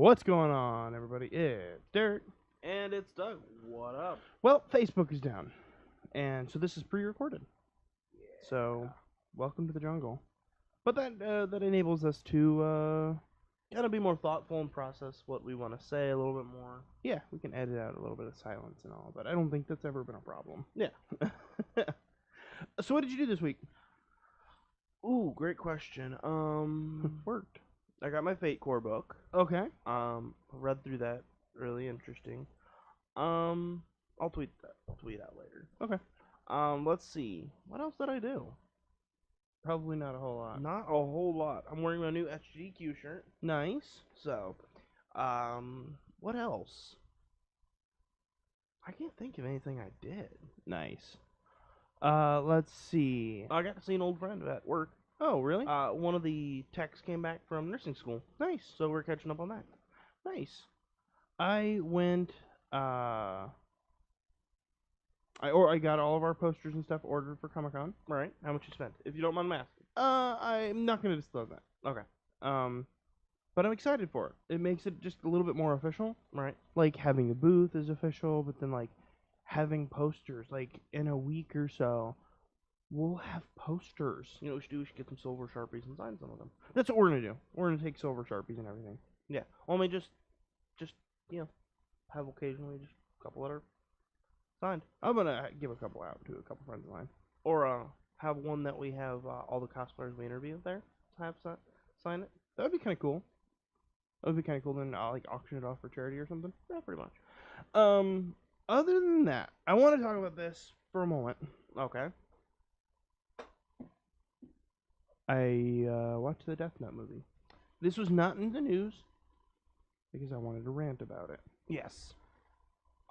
What's going on, everybody? It's Derek. And it's Doug. What up? Well, Facebook is down, and so this is pre-recorded. So, welcome to the jungle. But that enables us to, Gotta be more thoughtful and process what we want to say a little bit more. yeah, we can edit out a little bit of silence and all, but I don't think that's ever been a problem. Yeah. So, what did you do this week? Ooh, great question. Worked. I got my Fate Core book. Okay. Read through that. Really interesting. I'll tweet out later. Okay. Let's see. What else did I do? Probably not a whole lot. Not a whole lot. I'm wearing my new SGQ shirt. Nice. So, what else? I can't think of anything I did. Nice. Let's see. I got to see an old friend at work. Oh, really? One of the techs came back from nursing school. Nice. So we're catching up on that. Nice. I went. I got all of our posters and stuff ordered for Comic-Con. All right. How much you spent? If you don't mind me asking. I'm not going to disclose that. Okay. But I'm excited for it. It makes it just a little bit more official. Right. Like having a booth is official, but then like having posters. Like in a week or so, we'll have posters. You know what we should do? We should get some silver Sharpies and sign some of them. That's what we're gonna do. We're gonna take silver Sharpies and everything. Yeah. Well, I mean, just have occasionally just a couple that are signed. I'm gonna give a couple out to a couple friends of mine. Or have one that we have all the cosplayers we interview there have sign it. That would be kind of cool. That would be kind of cool. Then I'll like auction it off for charity or something. Yeah, pretty much. Other than that, I want to talk about this for a moment. Okay. I watched the Deathnote movie. This was not in the news because I wanted to rant about it. Yes.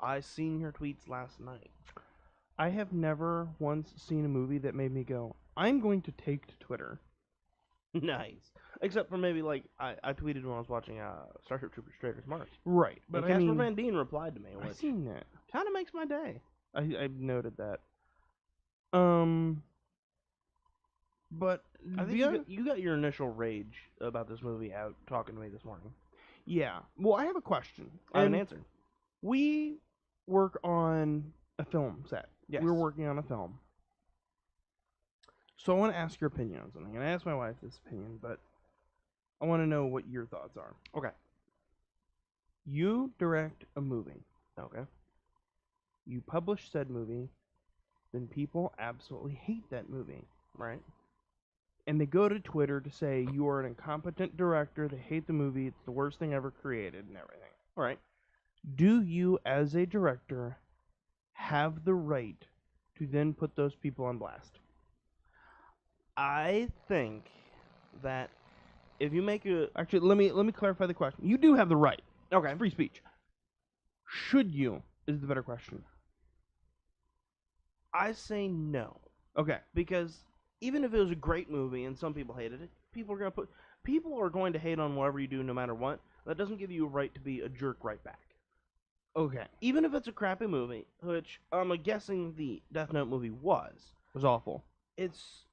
I seen your tweets last night. I have never once seen a movie that made me go, I'm going to take to Twitter. Nice. Except for maybe like I tweeted when I was watching Starship Troopers Traitors Mars. Right, But but Casper Van Dien replied to me, I've which seen that. kind of makes my day. I've noted that. But I think you got your initial rage about this movie out talking to me this morning. yeah. Well, I have a question. I have an And answer. we work on a film set. Yes. We're working on a film. So I want to ask your opinion on something. And I asked my wife this opinion, but I want to know what your thoughts are. Okay. You direct a movie. Okay. You publish said movie. Then people absolutely hate that movie. Right. And they go to Twitter to say you are an incompetent director. They hate the movie. It's the worst thing ever created and everything. All right. Do you, as a director, have the right to then put those people on blast? I think that if you make a Actually, let me clarify the question. You do have the right. okay, Free speech. Should you is the better question. I say no Okay. because even if it was a great movie and some people hated it, people are going to hate on whatever you do no matter what. That doesn't give you a right to be a jerk right back. Okay. Even if it's a crappy movie, which I'm guessing the Death Note movie was. It was awful. It's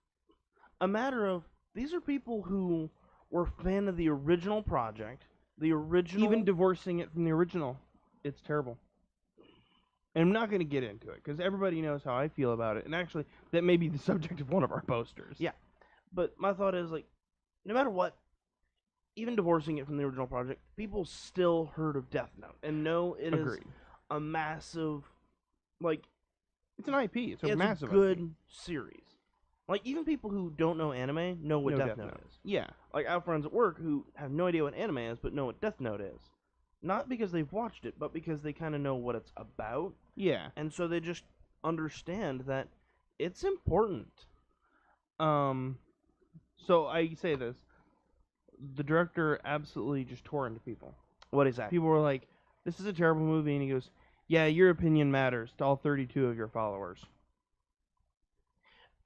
a matter of these are people who were a fan of the original project, the original. Even divorcing it from the original, it's terrible. And I'm not going to get into it because everybody knows how I feel about it. And actually, that may be the subject of one of our posters. Yeah. But my thought is, like, no matter what, even divorcing it from the original project, people still heard of Death Note and know it Agreed. is a massive, like, It's an IP. It's a massive good IP. series. Like, even people who don't know anime know what No Death Death Note Note. is. Yeah. Like, I have friends at work who have no idea what anime is, but know what Death Note is. Not because they've watched it, but because they kind of know what it's about. Yeah. And so they just understand that it's important. So I say this. The director absolutely just tore into people. What is that? People were like, this is a terrible movie. And he goes, yeah, your opinion matters to all 32 of your followers.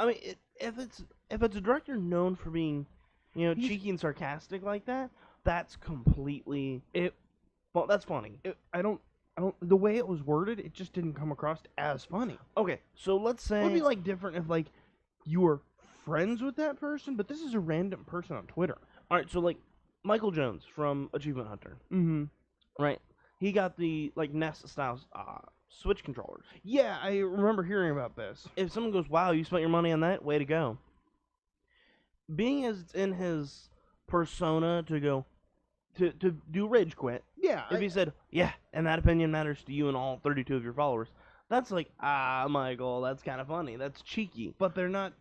I mean, if it's a director known for being, He's- cheeky and sarcastic like that, that's completely Well, that's funny. I don't. The way it was worded, it just didn't come across as funny. Okay, so let's say It would be like different if like you were friends with that person, but this is a random person on Twitter. all right, so like Michael Jones from Achievement Hunter, Mm-hmm. right? He got the like Nest style Switch controllers. Yeah, I remember hearing about this. If someone goes, "Wow, you spent your money on that? Way to go!" Being as it's in his persona to go to do rage quit. Yeah, If he said, "Yeah," and that opinion matters to you and all 32 of your followers, that's like, Michael, that's kind of funny. That's cheeky. but they're not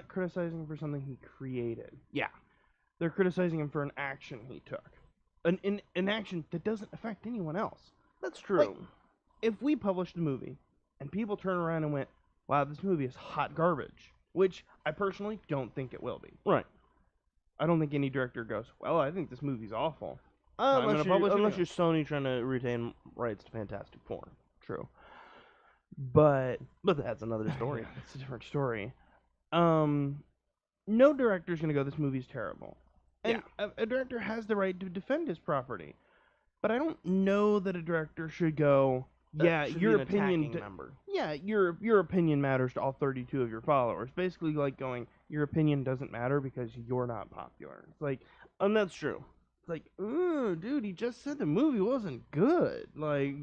criticizing him for something he created. Yeah. They're criticizing him for an action he took. An action that doesn't affect anyone else. That's true. Like, if we published a movie and people turn around and went, "Wow, this movie is hot garbage," which I personally don't think it will be. Right. I don't think any director goes, "Well, I think this movie's awful." Unless publish you're Sony trying to retain rights to Fantastic Four. True. But that's another story. It's a different story. No director's gonna go, "This movie's terrible." And a director has the right to defend his property. But I don't know that a director should go, "Yeah, your opinion member. Yeah, your opinion matters to all 32 of your followers." Basically like going, "Your opinion doesn't matter because you're not popular." It's like, And that's true. it's like, dude, he just said the movie wasn't good. Like,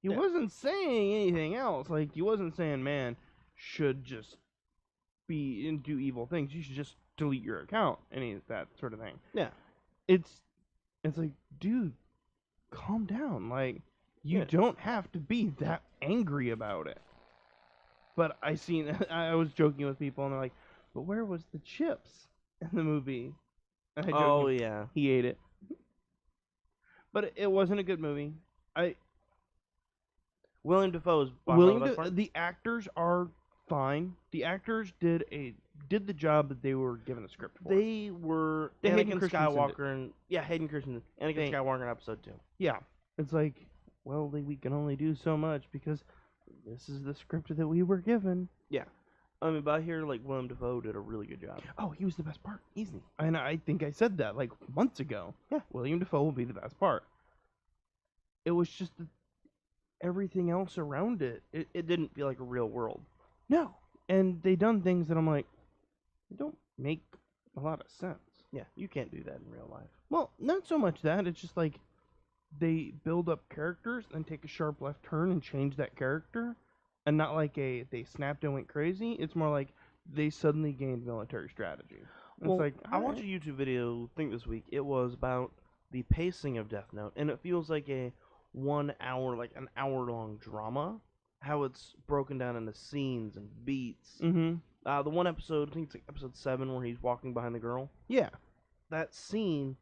he wasn't saying anything else. Like, he wasn't saying man should just be and do evil things. You should just delete your account, any of that sort of thing. Yeah. It's like, dude, calm down. Like, you don't have to be that angry about it. But I was joking with people, and they're like, "But where was the chips in the movie?" And I joked, yeah. he ate it. But it wasn't a good movie. William Dafoe's The actors are fine. The actors did the job that they were given the script for. They were Hayden Anakin Christensen Skywalker and Hayden Christensen. Anakin Skywalker in episode 2. Yeah. It's like, well, we can only do so much because this is the script that we were given. Yeah. I mean, but I hear like William Dafoe did a really good job. Oh, he was the best part. Easy. And I think I said that like months ago. Yeah. William Dafoe will be the best part. It was just everything else around it. It didn't feel like a real world. No. And they done things that I'm like, they don't make a lot of sense. Yeah, you can't do that in real life. Well, not so much that. It's just like they build up characters and take a sharp left turn and change that character. And not like they snapped and went crazy. It's more like they suddenly gained military strategy. Well, it's like, I watched a YouTube video, I think this week. It was about the pacing of Deathnote, and it feels like an hour-long drama. How it's broken down into scenes and beats. Mm-hmm. The one episode, I think it's like episode 7, where he's walking behind the girl. Yeah. That scene,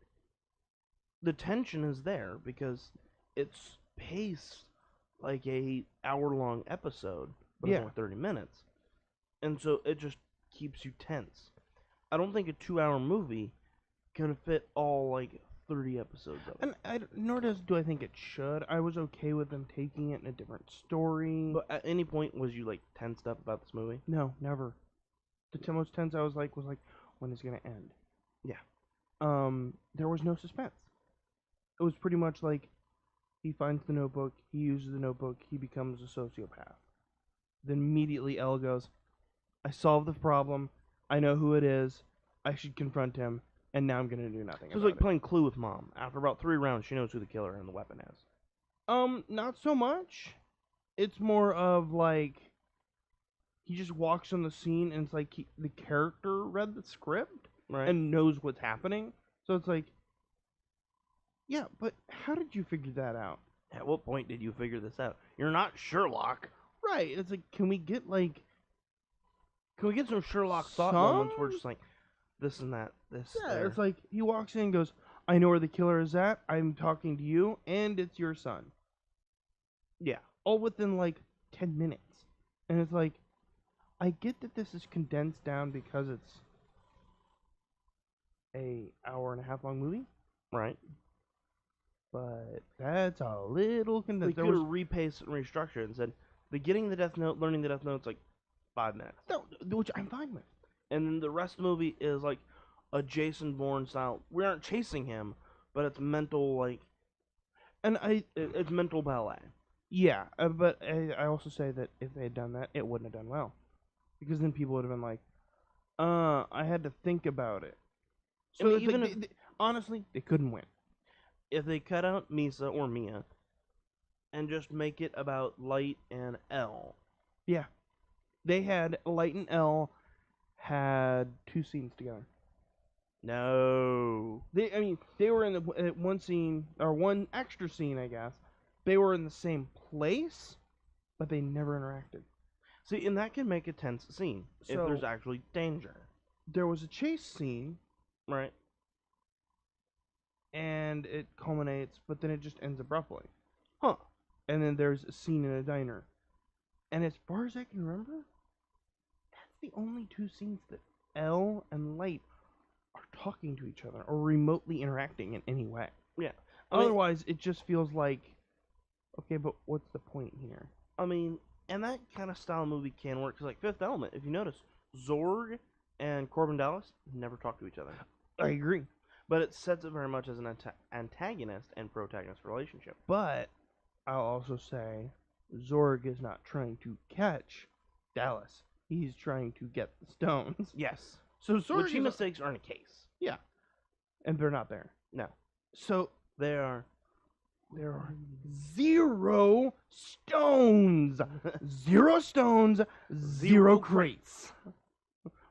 the tension is there because it's paced like a hour-long episode, but it's only 30 minutes. And so it just keeps you tense. I don't think a 2-hour movie can fit all, 30 episodes of it. And nor do I think it should. I was okay with them taking it in a different story. But at any point, was you, tensed up about this movie? No, never. The most tense I was like, when is it going to end? Yeah. There was no suspense. It was pretty much like, he finds the notebook, he uses the notebook, he becomes a sociopath. Then immediately Elle goes, "I solved the problem, I know who it is, I should confront him, and now I'm going to do nothing It was about like playing Clue with Mom. After about 3 rounds, she knows who the killer and the weapon is. Not so much. It's more of he just walks on the scene and it's like the character read the script Right. and knows what's happening. So it's like, yeah, but how did you figure that out? At what point did you figure this out? You're not Sherlock. Right. It's like, can we get some Sherlock thought moments where just this and that, this. Yeah, there. it's like he walks in and goes, "I know where the killer is at. I'm talking to you, and it's your son." Yeah. All within 10 minutes. And it's like, I get that this is condensed down because it's a hour-and-a-half long movie, Right. but that's a little They condensed. could have repaced and restructured and said, beginning the Death Note, learning the Death Note's 5 minutes. Which I'm fine with. And then the rest of the movie is a Jason Bourne style. We aren't chasing him, but it's mental, And it's mental ballet. yeah, but I also say that if they had done that, it wouldn't have done well. Because then people would have been like, I had to think about it. So And even honestly, they couldn't win. If they cut out Misa or Mia and just make it about Light and L. Yeah. They had Light and L had 2 scenes together. No. They were in the one scene, or one extra scene, I guess. They were in the same place, but they never interacted. See, and that can make a tense scene if there's actually danger. There was a chase scene, right? And it culminates, but then it just ends abruptly. Huh. And then there's a scene in a diner. And as far as I can remember, that's the only 2 scenes that L and Light are talking to each other or remotely interacting in any way. Yeah. Otherwise, it just feels like, okay, but what's the point here? And that kind of style movie can work, because like Fifth Element, if you notice, Zorg and Corbin Dallas never talk to each other. I agree. But it sets it very much as an antagonist and protagonist relationship. But I'll also say Zorg is not trying to catch Dallas. He's trying to get the stones. Yes. So Zorg Which he mistakes aren't a case. Yeah. And they're not there. No. So there are 0 stones. 0 stones, 0 crates.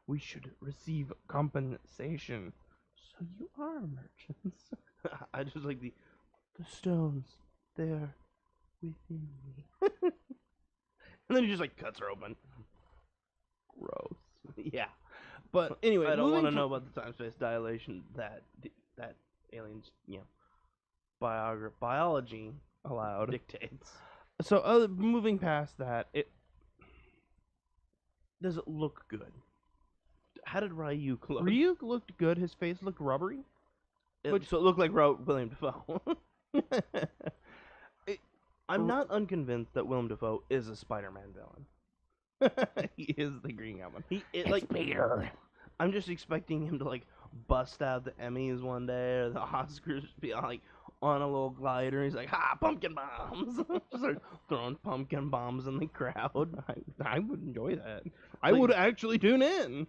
We should receive compensation. So you are merchants. I just like the stones. They're within me. And then he just like cuts her open. Gross. Yeah. But anyway, I don't want to know about the time-space dilation that aliens, biology allowed dictates. So moving past that, does it look good? How did Ryuk look? Ryuk looked good. His face looked rubbery. So it looked like William Dafoe. I'm not unconvinced that Willem Dafoe is a Spider-Man villain. He is the Green Goblin. It's Peter. I'm just expecting him to like bust out the Emmys one day or the Oscars, be like on a little glider. He's like, "Ha, pumpkin bombs!" Just start throwing pumpkin bombs in the crowd. I would enjoy that. I would actually tune in.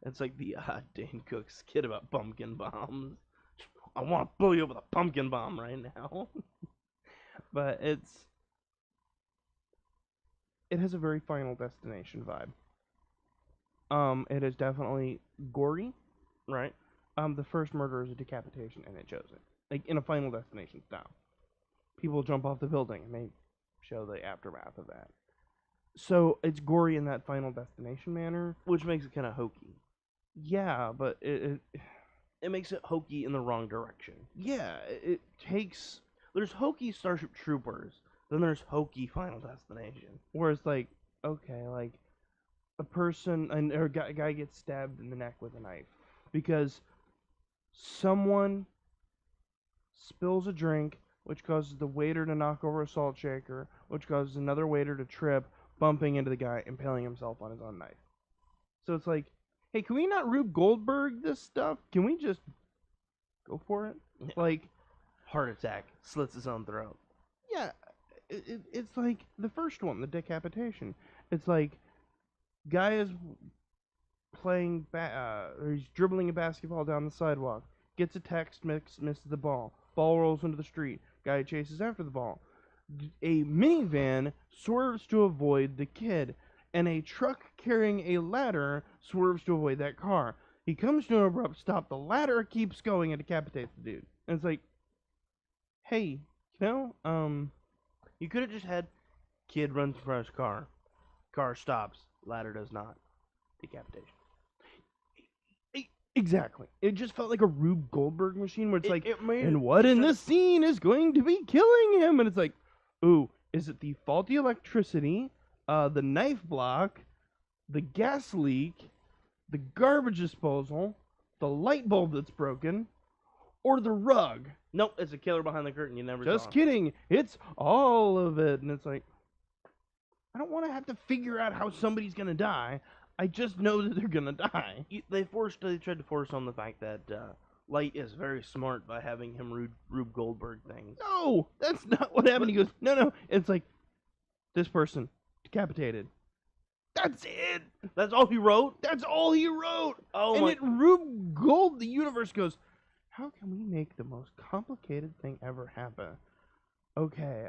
It's like the Dane Cook skit about pumpkin bombs. I want to blow you up with a pumpkin bomb right now. But it has a very Final Destination vibe. It is definitely gory. Right. The first murder is a decapitation, and it shows it. Like, in a Final Destination style. People jump off the building, and they show the aftermath of that. So, it's gory in that Final Destination manner. Which makes it kind of hokey. Yeah, but it makes it hokey in the wrong direction. Yeah, it takes... There's hokey Starship Troopers, then there's hokey Final Destination. Where it's like, okay, like, a person, or a guy gets stabbed in the neck with a knife. Because someone spills a drink, which causes the waiter to knock over a salt shaker, which causes another waiter to trip, bumping into the guy, impaling himself on his own knife. So it's like, hey, can we not Rube Goldberg this stuff? Can we just go for it? Yeah. Like, heart attack, slits his own throat. Yeah, it's like the first one, the decapitation. It's like, guy is playing, or he's dribbling a basketball down the sidewalk, gets a text, misses the ball, ball rolls into the street, guy chases after the ball. A minivan swerves to avoid the kid, and a truck carrying a ladder swerves to avoid that car. He comes to an abrupt stop, the ladder keeps going and decapitates the dude. And it's like, hey, you could have just had kid runs in front of his car stops, ladder does not, decapitation. Exactly. It just felt like a Rube Goldberg machine where it's and what in this scene is going to be killing him? And it's like, ooh, is it the faulty electricity, the knife block, the gas leak, the garbage disposal, the light bulb that's broken, or the rug? Nope, it's a killer behind the curtain. You never saw. Just kidding. It's all of it. And it's like, I don't want to have to figure out how somebody's going to die. I just know that they're going to die. They tried to force on the fact that Light is very smart by having him Rube Goldberg things. No, that's not what happened. He goes, no. It's like, this person, decapitated. That's it. That's all he wrote? That's all he wrote. Oh, and my. it Rube Gold, the universe goes, How can we make the most complicated thing ever happen? Okay,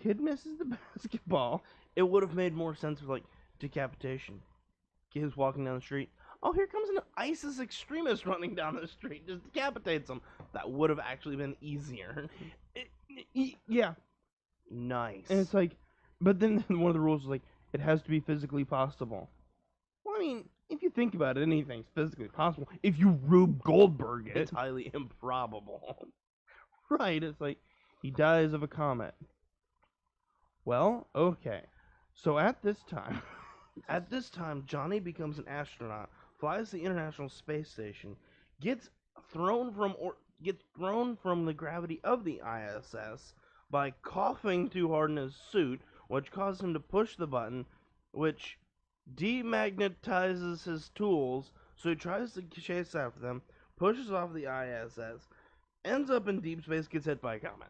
kid misses the basketball. It would have made more sense with, like, decapitation. Kids walking down the street. Oh, here comes an ISIS extremist running down the street. Just decapitates them. That would have actually been easier. Yeah. Nice. And it's like, but then one of the rules is like, it has to be physically possible. Well, I mean, if you think about it, anything's physically possible. If you Rube Goldberg it. It's highly improbable. Right, it's like, he dies of a comet. Well, okay. So at this time... Johnny becomes an astronaut, flies the International Space Station, gets thrown from the gravity of the ISS by coughing too hard in his suit, which causes him to push the button, which demagnetizes his tools, so he tries to chase after them, pushes off the ISS, ends up in deep space, gets hit by a comet.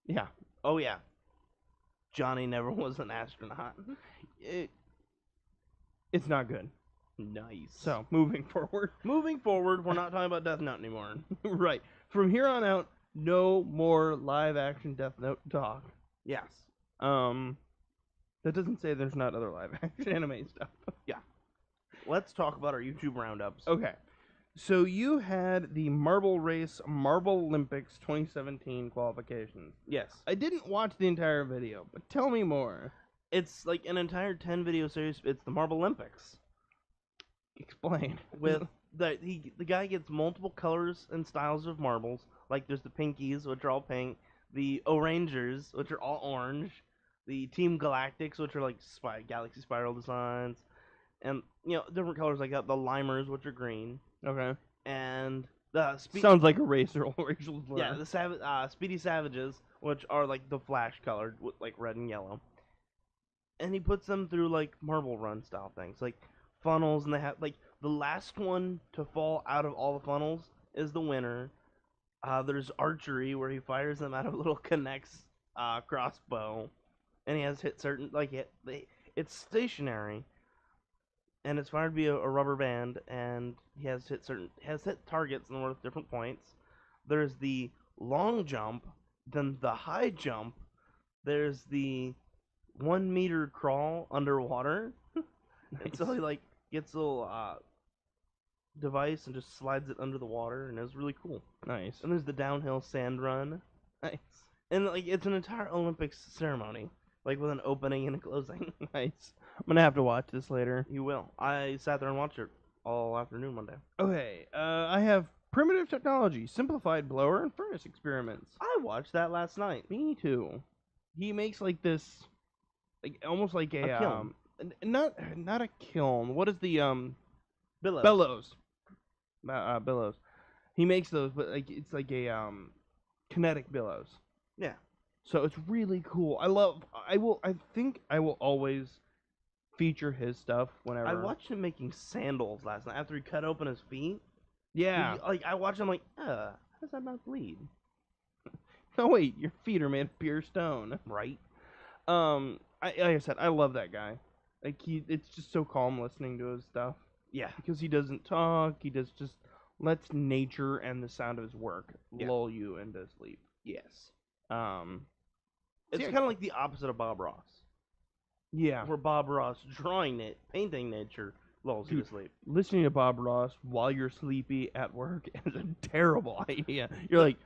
Yeah. Oh yeah. Johnny never was an astronaut. It's not good. Nice. So, moving forward, we're not talking about Deathnote anymore. Right. From here on out, no more live action Deathnote talk. Yes. That doesn't say there's not other live action anime stuff. Yeah. Let's talk about our YouTube roundups. Okay. So you had the Marble Race Marble Olympics 2017 qualifications. Yes. I didn't watch the entire video, but tell me more. It's like an entire 10 video series. It's the Marble Olympics. Explain. With the guy gets multiple colors and styles of marbles. Like there's the Pinkies, which are all pink. The Orangers, which are all orange. The Team Galactics, which are like galaxy spiral designs. And, different colors like that. The Limers, which are green. Okay. And the sounds like a racial slur. Yeah, the Speedy Savages, which are like the Flash colored, with like red and yellow. And he puts them through like marble run style things, like funnels, and they have like the last one to fall out of all the funnels is the winner. There's archery where he fires them out of a little connects crossbow, and he has hit certain it's stationary, and it's fired via a rubber band, and he has hit targets and worth different points. There's the long jump, then the high jump. There's the 1 meter crawl underwater. And so he gets a little device and just slides it under the water, and it's really cool. Nice. And there's the downhill sand run. Nice. And it's an entire Olympics ceremony, with an opening and a closing. Nice. I'm gonna have to watch this later. You will. I sat there and watched it all afternoon one day. Okay. I have Primitive Technology, Simplified Blower and Furnace Experiments. I watched that last night. Me too. He makes this, almost like a kiln. Not a kiln. What is the Bellows. Billows. He makes those, but it's like a kinetic billows. Yeah. So it's really cool. I think I will always feature his stuff whenever. I watched him making sandals last night after he cut open his feet. Yeah. I watched him how does that not bleed? Oh wait, your feet are made of pure stone. Right. Like I said, I love that guy. It's just so calm listening to his stuff. Yeah. Because he doesn't talk. He just lets nature and the sound of his work lull you into sleep. Yes. It's kind of like the opposite of Bob Ross. Yeah. Where Bob Ross painting nature lulls you to sleep. Listening to Bob Ross while you're sleepy at work is a terrible idea. You're like,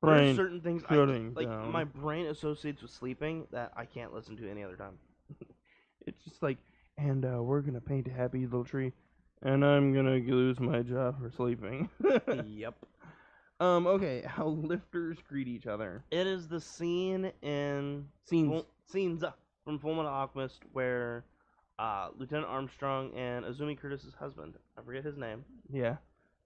there's certain things down. My brain associates with sleeping that I can't listen to any other time. It's just and we're gonna paint a happy little tree, and I'm gonna lose my job for sleeping. Yep. Okay, how lifters greet each other. It is the scene in scenes from Fullmetal Alchemist where Lieutenant Armstrong and Azumi Curtis's husband, I forget his name. Yeah.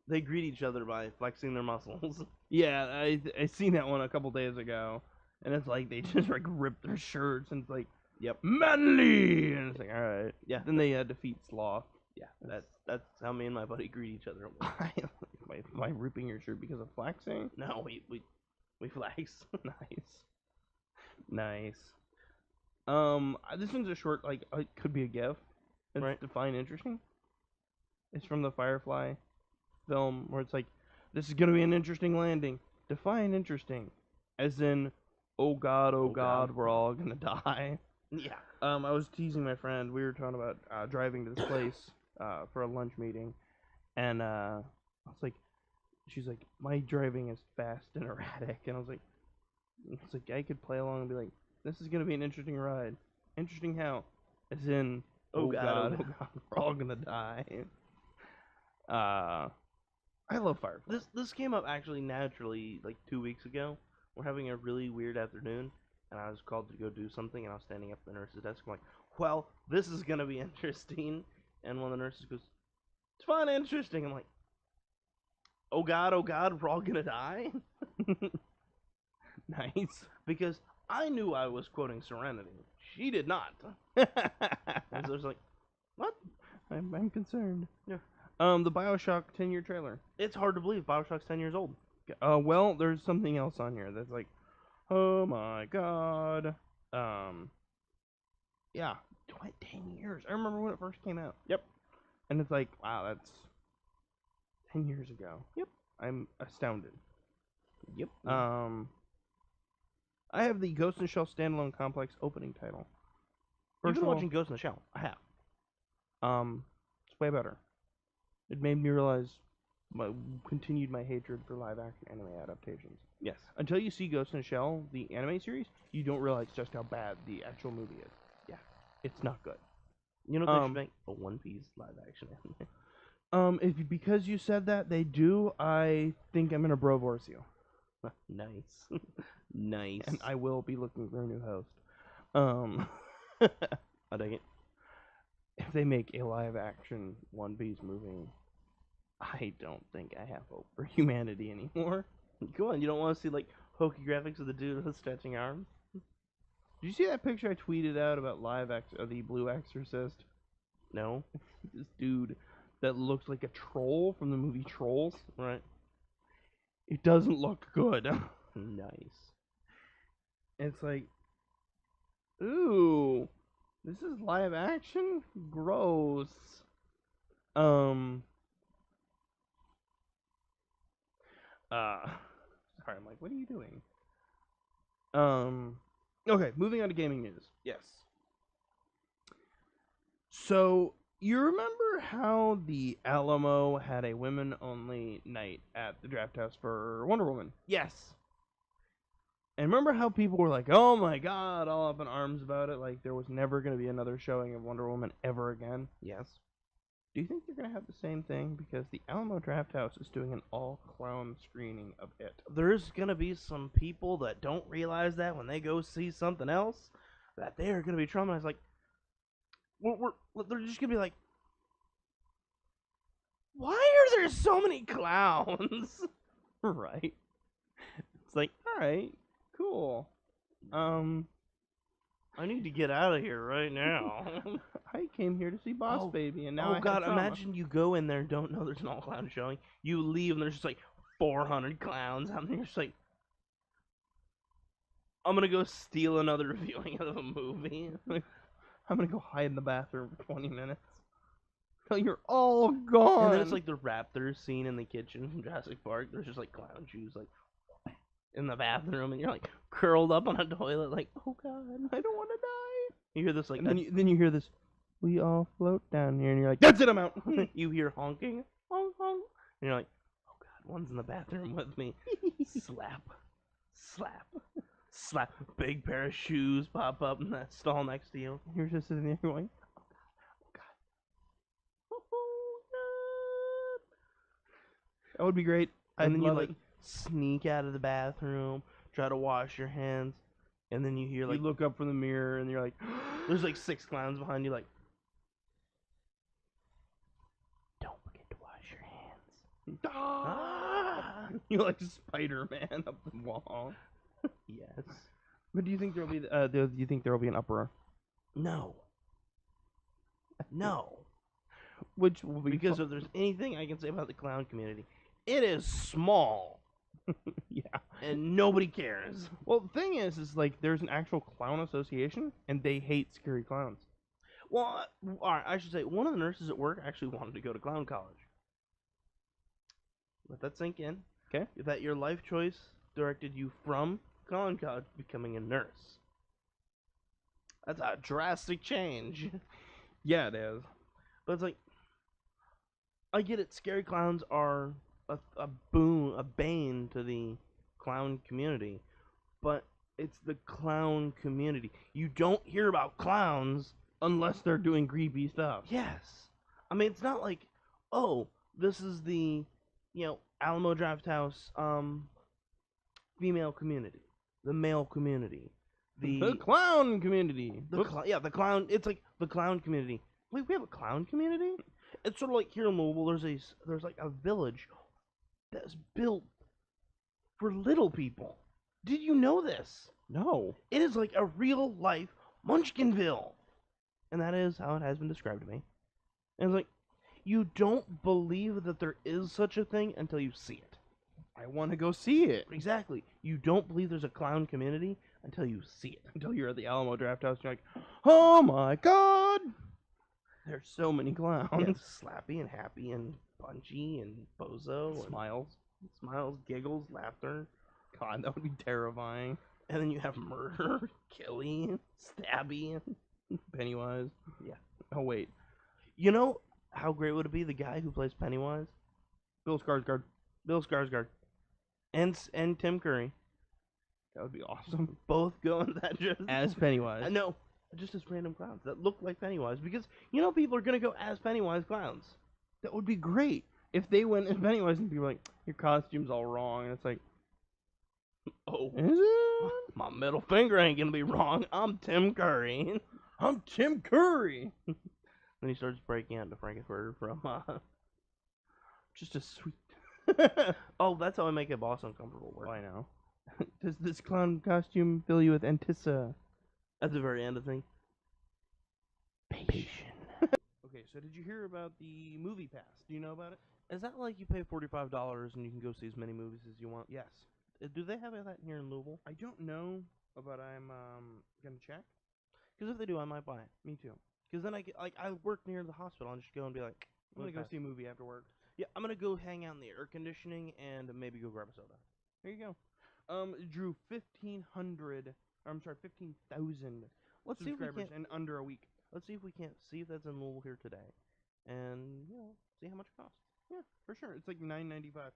They greet each other by flexing their muscles. Yeah, I seen that one a couple days ago, and it's they just rip their shirts, and it's yep, manly, and it's all right. Yeah. Then they defeat Sloth. Yeah, that's how me and my buddy greet each other. By ripping your shirt because of flexing? No, we flex. Nice. This one's a short, it could be a GIF. It's right. Define interesting. It's from the Firefly film where it's like, this is gonna be an interesting landing. Define interesting, as in, oh god, we're all gonna die. Yeah. I was teasing my friend. We were talking about driving to this place for a lunch meeting, and I was like, she's like, my driving is fast and erratic, and I was like, I could play along and be like, this is gonna be an interesting ride. Interesting how? As in, oh god, we're all gonna die. I love Firefly. This came up actually naturally like 2 weeks ago. We're having a really weird afternoon, and I was called to go do something, and I was standing up at the nurse's desk. I'm like, well, this is gonna be interesting. And one of the nurses goes, it's fun, interesting. I'm like, oh god, we're all gonna die. Nice. Because I knew I was quoting Serenity. She did not. And so I was like, what? I'm concerned. Yeah. The Bioshock 10-year trailer. It's hard to believe Bioshock's 10 years old. Well, there's something else on here that's like, oh my god. Yeah, 10 years. I remember when it first came out. Yep. And it's like, wow, that's 10 years ago. Yep. I'm astounded. Yep. I have the Ghost in the Shell Standalone Complex opening title. You've been watching Ghost in the Shell. I have. It's way better. It made me realize continued my hatred for live action anime adaptations. Yes. Until you see Ghost in the Shell, the anime series, you don't realize just how bad the actual movie is. Yeah. It's not good. You know they should make a One Piece live action anime. Because you said that they do, I think I'm gonna brovorce you. Nice. Nice. And I will be looking for a new host. I dig it. If they make a live action One Piece movie, I don't think I have hope for humanity anymore. Come on, you don't want to see like hokey graphics of the dude with stretching arms? Did you see that picture I tweeted out about the Blue Exorcist? No. This dude that looks like a troll from the movie Trolls. Right. It doesn't look good. Nice. It's like, ooh, this is live action? Gross. Sorry, I'm like, what are you doing? Okay, moving on to gaming news. Yes. So, you remember how the Alamo had a women-only night at the Draft House for Wonder Woman? Yes. And remember how people were like, oh my god, all up in arms about it, like there was never going to be another showing of Wonder Woman ever again? Yes. Do you think they're going to have the same thing? Because the Alamo Draft House is doing an all-clown screening of it. There's going to be some people that don't realize that when they go see something else, that they are going to be traumatized. Like, they're just going to be like, why are there so many clowns? Right. It's like, alright, cool. I need to get out of here right now. I came here to see Boss Baby, and now I have God, trauma. imagine you go in there and don't know there's an all-clown showing. You leave and there's just like 400 clowns out there. You're just like, I'm going to go steal another viewing of a movie. I'm going to go hide in the bathroom for 20 minutes. Until you're all gone. And then it's like the raptor scene in the kitchen from Jurassic Park. There's just like clown shoes like in the bathroom, and you're like curled up on a toilet like, oh god, I don't want to die. You hear this like, and then you hear this, we all float down here, and you're like, that's it, I'm out. You hear honking, honk, honk, and you're like, oh god, one's in the bathroom with me. Slap, slap, slap. Big pair of shoes pop up in that stall next to you. You're just sitting there going, oh god, oh god. That would be great. And then you like sneak out of the bathroom, try to wash your hands, and then you hear like, you look up from the mirror and you're like, there's like 6 clowns behind you, like, don't forget to wash your hands. Ah! You're like Spider-Man up the wall. Yes. But do you think there'll be an uproar? No. No. Which will be because if there's anything I can say about the clown community, it is small. Yeah. And nobody cares. Well, the thing is like there's an actual clown association, and they hate scary clowns. Well, alright, I should say, one of the nurses at work actually wanted to go to clown college. Let that sink in. Okay. That your life choice directed you from Con to becoming a nurse. That's a drastic change. Yeah, it is. But it's like, I get it. Scary clowns are a boon, a bane to the clown community. But it's the clown community. You don't hear about clowns. Unless they're doing creepy stuff. Yes. I mean, it's not like, oh, this is the, Alamo Drafthouse female community, the male community, The clown community. the the clown. It's like the clown community. Wait, we have a clown community? It's sort of like here in Louisville. There's like a village that's built for little people. Did you know this? No. It is like a real life Munchkinville, and that is how it has been described to me. And it's like, you don't believe that there is such a thing until you see it. I want to go see it. Exactly. You don't believe there's a clown community until you see it. Until you're at the Alamo Draft House and you're like, oh my god! There's so many clowns. Yeah, Slappy and Happy and Punchy and Bozo. Smiles. And smiles, giggles, laughter. God, that would be terrifying. And then you have Murder, Killy, Stabby. Pennywise. Yeah. Oh, wait. You know how great would it be, the guy who plays Pennywise? Bill Skarsgård. Bill Skarsgård. And Tim Curry. That would be awesome. Both go into that just As Pennywise. No, just as random clowns that look like Pennywise, because people are gonna go as Pennywise clowns. That would be great. If they went as Pennywise and people were like, your costume's all wrong. And it's like, oh, is it? My middle finger ain't gonna be wrong. I'm Tim Curry. I'm Tim Curry. Then he starts breaking out into Frankenfurter from Just a sweet. Oh, that's how I make a boss uncomfortable. Oh, I know. Does this clown costume fill you with antissa? At the very end of the thing. Patient. Okay, so did you hear about the movie pass? Do you know about it? Is that like you pay $45 and you can go see as many movies as you want? Yes. Do they have that here in Louisville? I don't know, but I'm gonna check. Because if they do, I might buy it. Me too. Because then I work near the hospital and just go and be like, I'm gonna go see a movie after work. Yeah, I'm gonna go hang out in the air conditioning and maybe go grab a soda. There you go. It drew 1,500. I'm sorry, 15,000 Let's see if we subscribers can't. in under a week. Let's see if we can't see if that's in Louisville here today, and see how much it costs. Yeah, for sure. It's like $9.95.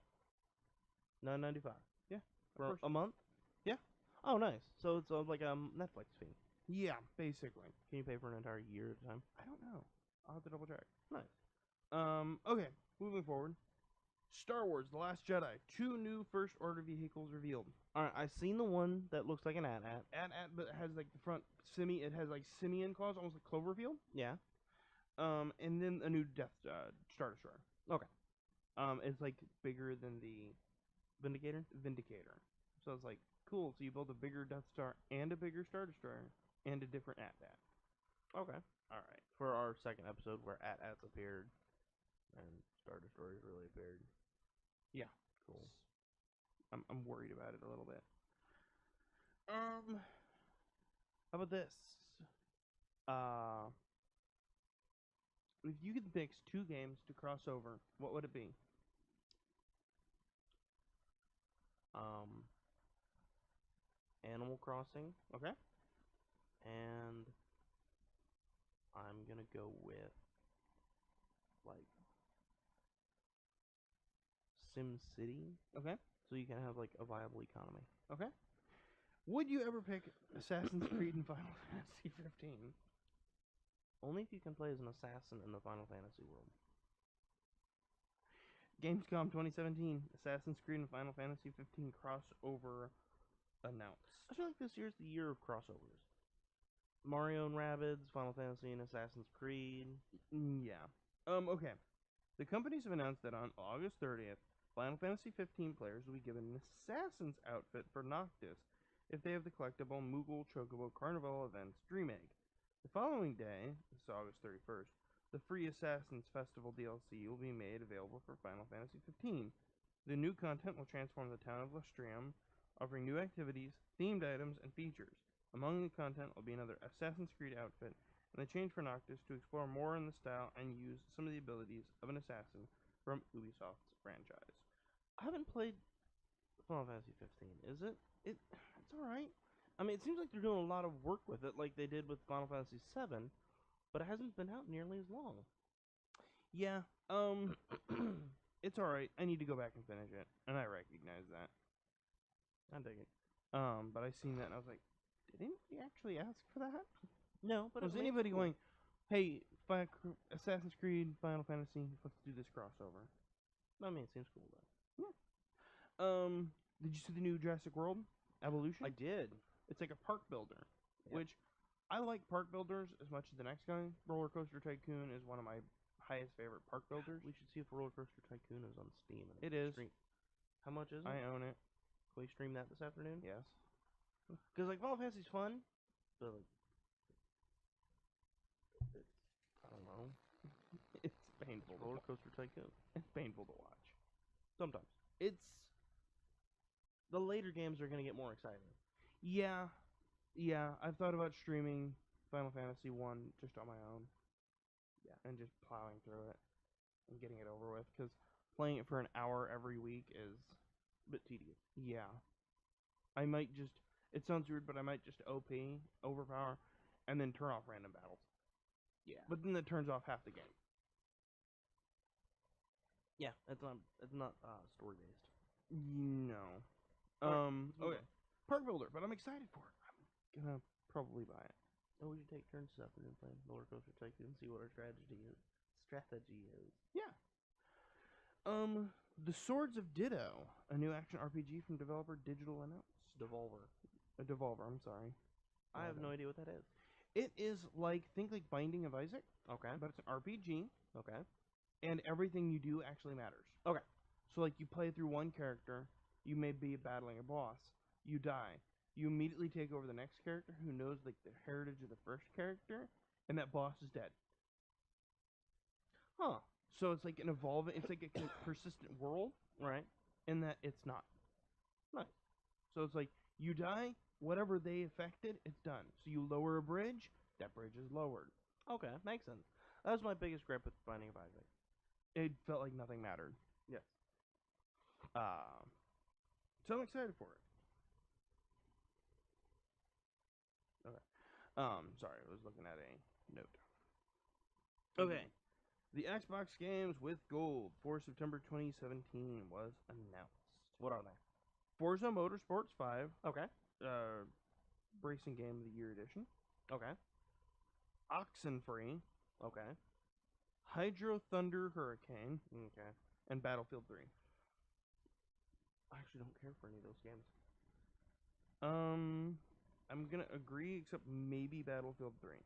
$9.95. Yeah, For a month. Yeah. Oh, nice. So it's like a Netflix fee. Yeah, basically. Can you pay for an entire year at a time? I don't know. I'll have to double check. Nice. Okay, moving forward. Star Wars: The Last Jedi. 2 new First Order vehicles revealed. All right, I've seen the one that looks like an AT-AT. But it has like the front it has like simian claws, almost like Cloverfield. Yeah. And then a new Star Destroyer. Okay. It's like bigger than the Vindicator. So it's like cool. So you build a bigger Death Star and a bigger Star Destroyer and a different AT-AT. Okay. All right. For our second episode where AT-ATs appeared and Star Destroyers really appeared. Yeah. Cool. I'm worried about it a little bit. How about this? If you could mix 2 games to cross over, what would it be? Animal Crossing, Okay. and I'm gonna go with like Sim City, Okay. so you can have like a viable economy. Okay. Would you ever pick Assassin's Creed in Final Fantasy 15? Only if you can play as an assassin in the Final Fantasy world. Gamescom 2017, Assassin's Creed and Final Fantasy 15 crossover announced. I feel like this year's the year of crossovers. Mario and Rabbids, Final Fantasy and Assassin's Creed. Yeah. Okay. The companies have announced that on August 30th, Final Fantasy 15 players will be given an assassin's outfit for Noctis if they have the collectible Moogle Chocobo Carnival Events Dream Egg. The following day, this is August 31st, the free Assassin's Festival DLC will be made available for Final Fantasy 15. The new content will transform the town of Lustrium, offering new activities, themed items, and features. Among the content will be another Assassin's Creed outfit, and the change for Noctis to explore more in the style and use some of the abilities of an assassin from Ubisoft's franchise. I haven't played Final Fantasy 15. Is it? It's all right. I mean, it seems like they're doing a lot of work with it, like they did with Final Fantasy 7, but it hasn't been out nearly as long. Yeah. It's all right. I need to go back and finish it, and I recognize that. I dig it. But I seen that and I was like, did anybody actually ask for that? No, but was anybody going, hey, Assassin's Creed, Final Fantasy, let's do this crossover? I mean, it seems cool though. Did you see the new Jurassic World Evolution? I did. It's like a park builder, Yep. which I like park builders as much as the next guy. Roller Coaster Tycoon is one of my highest favorite park builders. We should see if Roller Coaster Tycoon is on Steam. And It is. stream. How much is it? I own it. Can we stream that this afternoon? Yes. Because like Final Fantasy's fun, but like, I don't know. It's painful. Roller Coaster Tycoon. It's painful to watch. Sometimes. It's The later games are gonna get more exciting. yeah. I've thought about streaming Final Fantasy 1 just on my own. Yeah. And just plowing through it and getting it over with, because playing it for an hour every week is A bit tedious. yeah. I might just. It sounds weird, but I might just overpower, and then turn off random battles. Yeah. But then that turns off half the game. Yeah, it's not story based. No. Okay. Park Builder, but I'm excited for it. I'm gonna probably buy it. Oh, we should take turns this afternoon playing Roller Coaster Tycoon and see what our strategy is. Yeah. The Swords of Ditto, a new action RPG from developer Digital announced. Devolver, I'm sorry. I have no idea what that is. It is think like Binding of Isaac, Okay. but it's an RPG, Okay. and everything you do actually matters. Okay. So you play through one character, you may be battling a boss, you die. You immediately take over the next character who knows the heritage of the first character, and that boss is dead. Huh. So it's like an evolving, it's like a persistent world, Right. in that it's not. Nice. So it's like, you die, whatever they affected, it's done. So you lower a bridge, that bridge is lowered. Okay, makes sense. That was my biggest gripe with Binding of Isaac. It felt like nothing mattered. Yes. So I'm excited for it. Okay. Sorry, I was looking at a note. Okay. The Xbox games with gold for September 2017 was announced. What are they? Forza Motorsports 5, Okay. Racing Game of the Year edition. Okay. Oxenfree, Okay. Hydro Thunder Hurricane, Okay. and Battlefield 3. I actually don't care for any of those games. I'm gonna agree, except maybe Battlefield 3.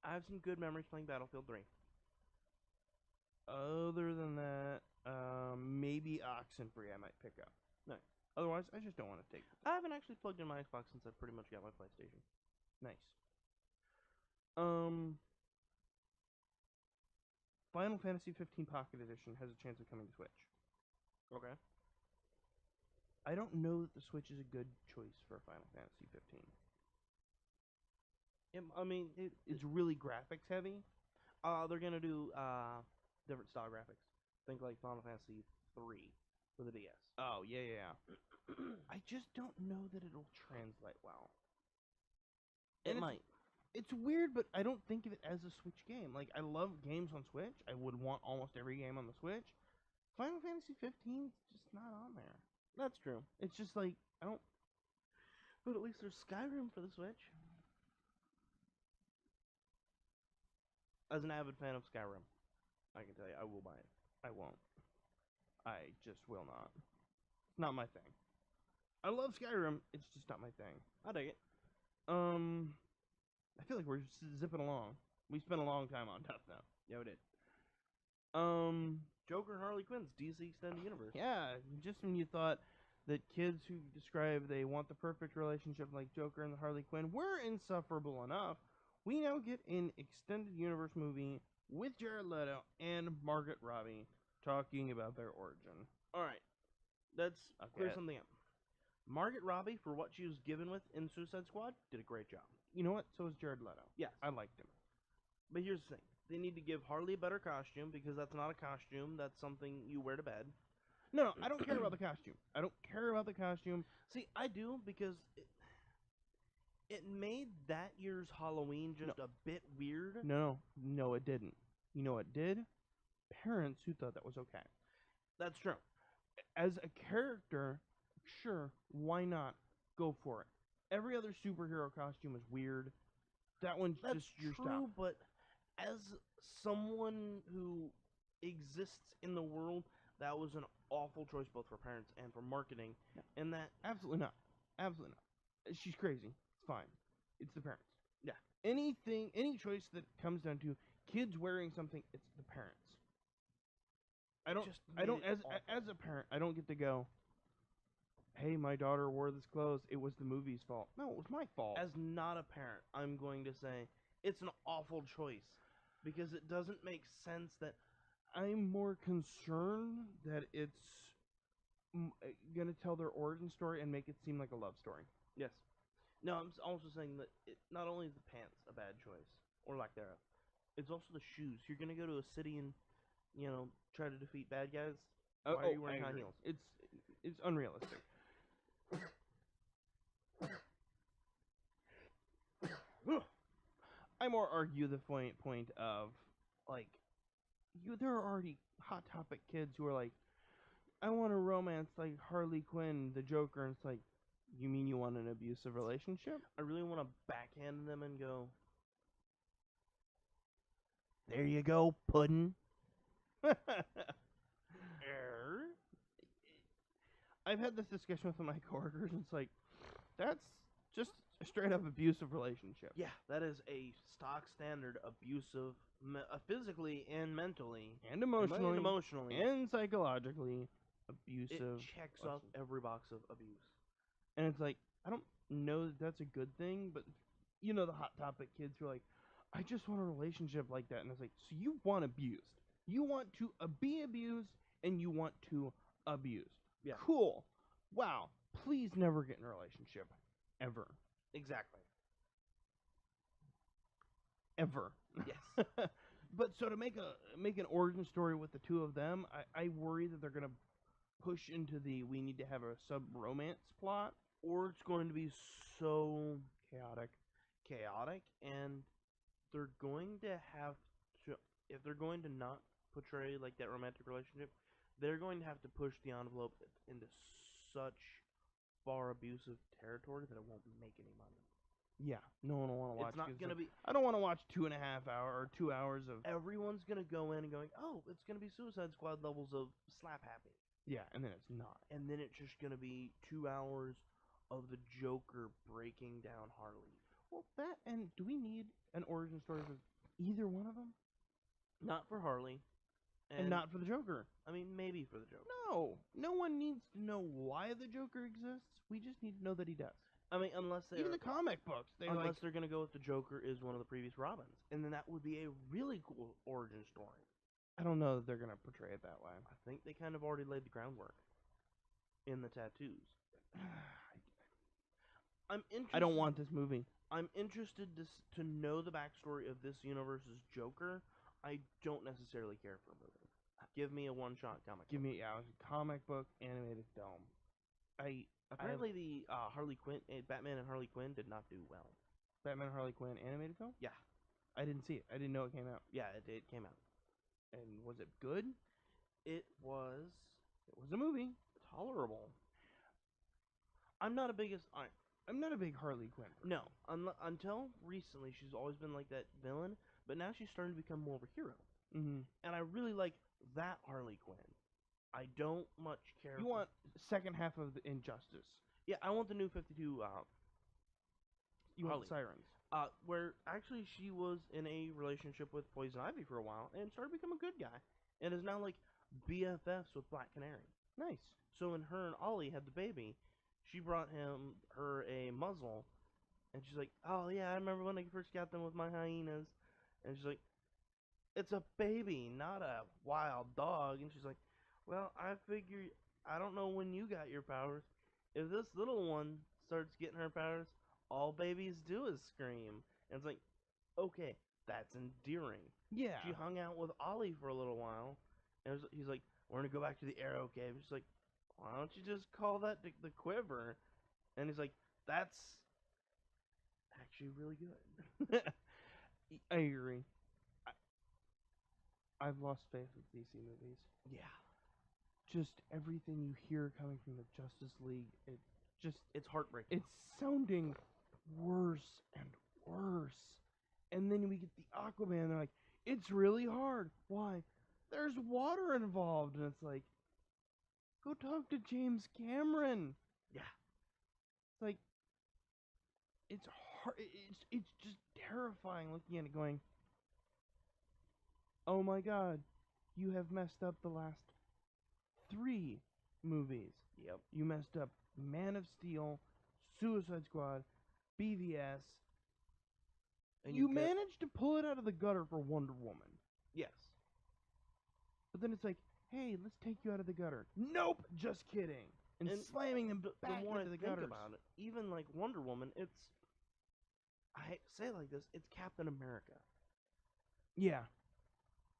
I have some good memories playing Battlefield 3. Other than that, maybe Oxenfree I might pick up. Nice. Otherwise, I just don't want to take it. I haven't actually plugged in my Xbox since I pretty much got my PlayStation. Nice. Final Fantasy 15 Pocket Edition has a chance of coming to Switch. Okay. I don't know that the Switch is a good choice for Final Fantasy 15. I mean, It's really graphics heavy. they're gonna do different style graphics. Think like Final Fantasy 3 for the DS. Oh, yeah. I just don't know that it'll translate well. It And might. It's weird, but I don't think of it as a Switch game. Like, I love games on Switch. I would want almost every game on the Switch. Final Fantasy 15 is just not on there. That's true. It's just like, I don't... But at least there's Skyrim for the Switch. As an avid fan of Skyrim, I can tell you, I will buy it. I won't. I just will not. It's not my thing. I love Skyrim, it's just not my thing. I dig it. I feel like we're zipping along. We spent a long time on Deathnote. Yeah, we did. Joker and Harley Quinn's DC Extended Universe. Yeah, just when you thought that kids who describe they want the perfect relationship like Joker and the Harley Quinn were insufferable enough, we now get an extended universe movie with Jared Leto and Margot Robbie talking about their origin. Alright, let's clear something up. Margot Robbie, for what she was given with in Suicide Squad, did a great job. You know what? So is Jared Leto. Yes. I liked him. But here's the thing. They need to give Harley a better costume, because that's not a costume. That's something you wear to bed. No, I don't care about the costume. I don't care about the costume. See, I do because it made that year's Halloween just a bit weird. No, it didn't. You know what did? Parents who thought that was okay. That's true. As a character, sure, why not? Go for it. Every other superhero costume is weird. That one's That's just your true, style. but as someone who exists in the world, that was an awful choice both for parents and for marketing. Yeah. And that Absolutely not. Absolutely not. She's crazy. It's fine. It's the parents. Yeah. Any choice that comes down to kids wearing something, it's the parents. I don't as a parent, I don't get to go, hey, my daughter wore this clothes. It was the movie's fault. No, it was my fault. As not a parent, I'm going to say it's an awful choice because it doesn't make sense that I'm more concerned that it's gonna tell their origin story and make it seem like a love story. yes. No, I'm also saying that not only is the pants a bad choice or lack thereof, it's also the shoes. You're gonna go to a city and try to defeat bad guys. Why are you wearing high heels? It's unrealistic. I more argue the point of like there are already Hot Topic kids who are like, I want a romance like Harley Quinn, the Joker, and it's like, you mean you want an abusive relationship? I really want to backhand them and go, there you go, puddin'. I've had this discussion with my coworkers, and it's like, that's just a straight up abusive relationship. Yeah, that is a stock standard abusive, physically and mentally, and emotionally, and psychologically abusive. It checks off every box of abuse. And it's like, I don't know that that's a good thing, but the Hot Topic kids who are like, I just want a relationship like that. And it's like, so you want abused. You want to be abused, and you want to abuse. Yeah. Cool. Wow. Please never get in a relationship. Ever. Exactly. Ever. Yes. But so to make an origin story with the two of them, I worry that they're gonna push into we need to have a sub-romance plot, or it's going to be so chaotic, and they're going to have to, if they're going to not portray like that romantic relationship, they're going to have to push the envelope into such far abusive territory that it won't make any money. Yeah, no one will want to watch. It's not going to be. I don't want to watch 2.5 hour or 2 hours of. Everyone's going to go in and going, oh, it's going to be Suicide Squad levels of slap happy. Yeah, and then it's not. And then it's just going to be 2 hours of the Joker breaking down Harley. Well, and do we need an origin story for either one of them? Not for Harley. And not for the Joker. I mean, maybe for the Joker. No one needs to know why the Joker exists. We just need to know that he does. I mean, unless even the comic books, they're going to go with the Joker is one of the previous Robins, and then that would be a really cool origin story. I don't know that they're going to portray it that way. I think they kind of already laid the groundwork in the tattoos. I'm interested. I don't want this movie. I'm interested to know the backstory of this universe's Joker. I don't necessarily care for a movie. Give me a one-shot comic. Give me a comic book, animated film. Apparently, the Harley Quinn, Batman and Harley Quinn did not do well. Batman and Harley Quinn animated film? Yeah. I didn't see it. I didn't know it came out. Yeah, it came out. And was it good? It was a movie. Tolerable. I'm not a big Harley Quinn person. No, until recently, she's always been like that villain, but now she's starting to become more of a hero. Mm-hmm. And I really like that Harley Quinn. I don't much care. You want second half of the Injustice? Yeah, I want the new 52. You want the Sirens? Where actually she was in a relationship with Poison Ivy for a while and started to become a good guy, and is now like BFFs with Black Canary. Nice. So when her and Ollie had the baby, she brought her a muzzle, and she's like, "Oh yeah, I remember when I first got them with my hyenas," and she's like, "It's a baby, not a wild dog," and she's like, well, I figure, I don't know when you got your powers. If this little one starts getting her powers, all babies do is scream. And it's like, okay, that's endearing. Yeah. She hung out with Ollie for a little while, and he's like, we're gonna go back to the arrow cave. She's like, why don't you just call that the quiver? And he's like, that's actually really good. I agree. I've lost faith with DC movies. Yeah. Just everything you hear coming from the Justice League, it's heartbreaking. It's sounding worse and worse. And then we get the Aquaman, they're like, it's really hard. Why? There's water involved. And it's like, go talk to James Cameron. Yeah. It's like, it's hard. It's just terrifying looking at it going, oh my god, you have messed up the last 3 movies. Yep. You messed up Man of Steel, Suicide Squad, BVS. And you managed to pull it out of the gutter for Wonder Woman. Yes. But then it's like, hey, let's take you out of the gutter. Nope, just kidding. And slamming them back into the gutters. About it, even like Wonder Woman, I say it like this, it's Captain America. Yeah.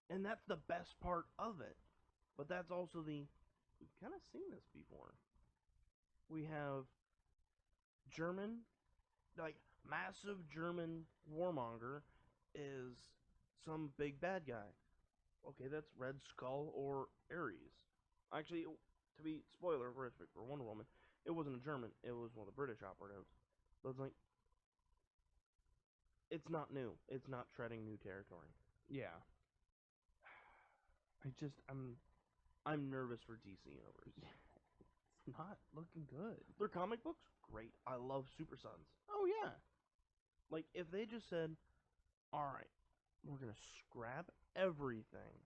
And that's the best part of it. But that's also we've kind of seen this before. We have massive German warmonger is some big bad guy. Okay, that's Red Skull or Ares. Actually, to be spoiler for Wonder Woman, it wasn't a German, it was one of the British operatives. But it's like, it's not new. It's not treading new territory. Yeah. I'm nervous for DC Universe. Yeah, it's not looking good. Their comic books, great. I love Super Sons. Oh yeah. Like, if they just said, alright, we're gonna scrap everything.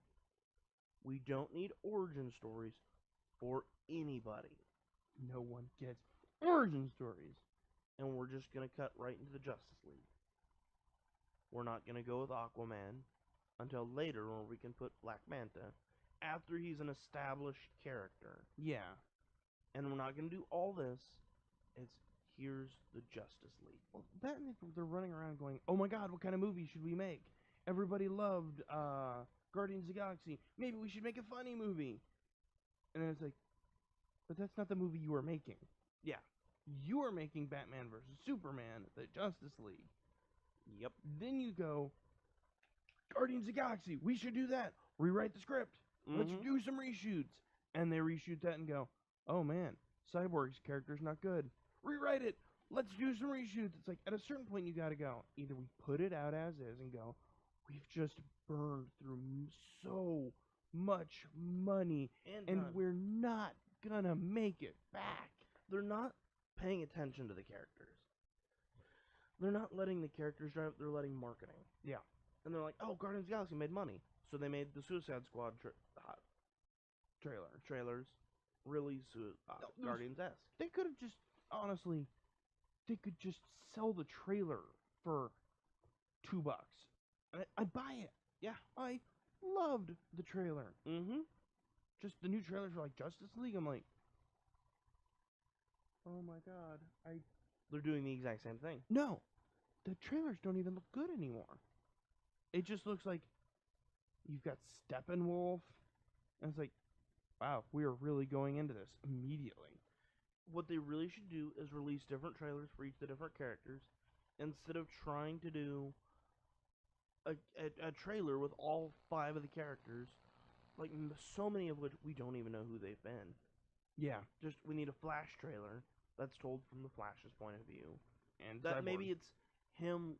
We don't need origin stories for anybody. No one gets origin stories. And we're just gonna cut right into the Justice League. We're not gonna go with Aquaman until later, where we can put Black Manta after he's an established character. Yeah. And we're not gonna do all this. Here's the Justice League. Well, that and if they're running around going, oh my god, what kind of movie should we make? Everybody loved Guardians of the Galaxy. Maybe we should make a funny movie. And then it's like, but that's not the movie you are making. Yeah. You are making Batman versus Superman, the Justice League. Yep. Then you go, Guardians of the Galaxy, we should do that. Rewrite the script. Let's do some reshoots. And they reshoot that and go, oh man, Cyborg's character's not good. Rewrite it. Let's do some reshoots. It's like, at a certain point you gotta go, either we put it out as is and go, we've just burned through so much money and we're not gonna make it back. They're not paying attention to the characters. They're not letting the characters drive, they're letting marketing. Yeah. And they're like, oh, Guardians of the Galaxy made money. So they made the Suicide Squad trailers really Guardians-esque. They could have just, honestly, they could just sell the trailer for $2. I'd buy it. Yeah. I loved the trailer. Mm-hmm. Just the new trailers for, like, Justice League, I'm like, oh my god, They're doing the exact same thing. No, the trailers don't even look good anymore. It just looks like you've got Steppenwolf, and it's like, wow, we are really going into this immediately. What they really should do is release different trailers for each of the different characters, instead of trying to do a trailer with all 5 of the characters, like so many of which we don't even know who they've been. Yeah. Just, we need a Flash trailer that's told from the Flash's point of view. And that Cyborg. Maybe it's him